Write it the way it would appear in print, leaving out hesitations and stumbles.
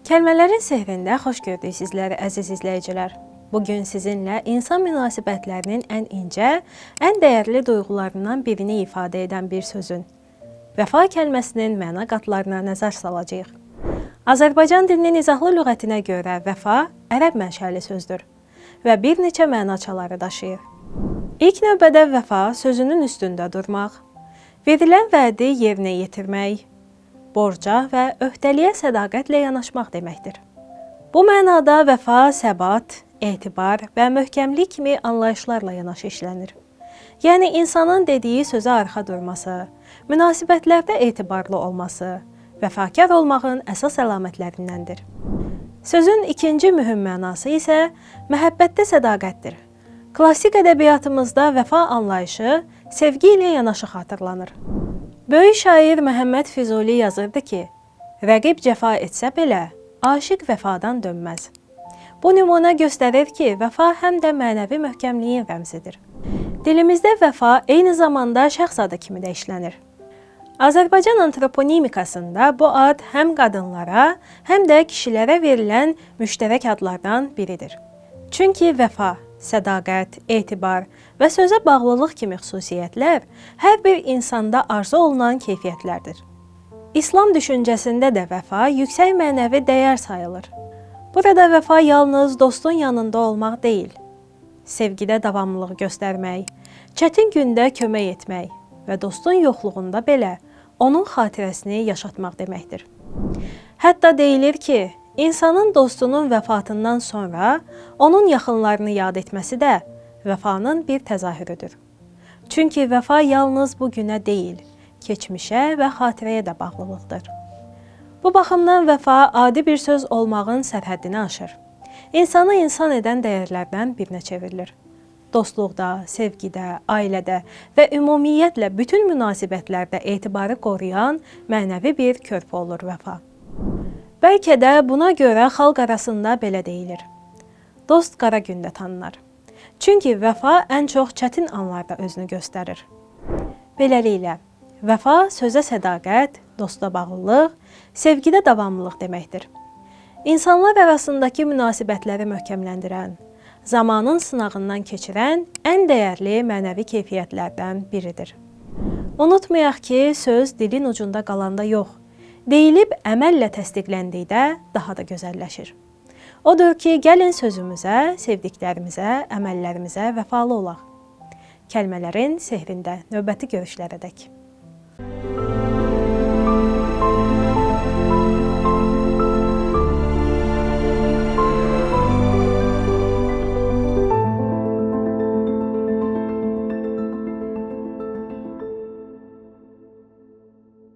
Kəlmələrin sehrində xoş gördük sizləri, əziz izləyicilər. Bugün sizinlə insan münasibətlərinin ən incə, ən dəyərli duyğularından birini ifadə edən bir sözün, vəfa kəlməsinin məna qatlarına nəzər salacağıq. Azərbaycan dilinin izahlı lüğətinə görə vəfa ərəb mənşəli sözdür və bir neçə mənaçaları daşıyır. İlk növbədə vəfa sözünün üstündə durmaq, verilən vədi yerinə yetirmək, borca və öhdəliyə sədaqətlə yanaşmaq deməkdir. Bu mənada vəfa, səbat, etibar və möhkəmlik kimi anlayışlarla yanaşı işlənir. Yəni insanın dediyi sözə arxa durması, münasibətlərdə etibarlı olması, vəfakar olmağın əsas əlamətlərindəndir. Sözün ikinci mühüm mənası isə məhəbbətdə sədaqətdir. Klassik ədəbiyyatımızda vəfa anlayışı sevgi ilə yanaşı xatırlanır. Böyük şair Məhəmməd Füzuli yazırdı ki, rəqib cəfa etsə belə, aşiq vəfadan dönməz. Bu nümunə göstərir ki, vəfa həm də mənəvi möhkəmliyin rəmzidir. Dilimizdə vəfa eyni zamanda şəxs adı kimi də işlənir. Azərbaycan antroponimikasında bu ad həm qadınlara, həm də kişilərə verilən müştərək adlardan biridir. Çünki vəfa, sədaqət, etibar və sözə bağlılıq kimi xüsusiyyətlər hər bir insanda arzu olunan keyfiyyətlərdir. İslam düşüncəsində də vəfa yüksək mənəvi dəyər sayılır. Burada vəfa yalnız dostun yanında olmaq deyil, sevgidə davamlılıq göstərmək, çətin gündə kömək etmək və dostun yoxluğunda belə onun xatirəsini yaşatmaq deməkdir. Hətta deyilir ki, İnsanın dostunun vəfatından sonra onun yaxınlarını yad etməsi də vəfanın bir təzahürüdür. Çünki vəfa yalnız bu günə deyil, keçmişə və xatirəyə də bağlılıqdır. Bu baxımdan vəfa adi bir söz olmağın sərhəddini aşır. İnsanı insan edən dəyərlərdən birinə çevrilir. Dostluqda, sevgidə, ailədə və ümumiyyətlə bütün münasibətlərdə etibarı qoruyan mənəvi bir körpü olur vəfa. Bəlkə də buna görə xalq arasında belə deyilir. Dost qara gündə tanınar. Çünki vəfa ən çox çətin anlarda özünü göstərir. Beləliklə, vəfa sözə sədaqət, dosta bağlılıq, sevgidə davamlılıq deməkdir. İnsanlar arasındakı münasibətləri möhkəmləndirən, zamanın sınağından keçirən ən dəyərli mənəvi keyfiyyətlərdən biridir. Unutmayaq ki, söz dilin ucunda qalanda yox, deyilib əməllə təsdiqləndikdə daha da gözəlləşir. Odur ki, gəlin sözümüzə, sevdiklərimizə, əməllərimizə vəfalı olaq. Kəlmələrin sehrində növbəti görüşlərədək.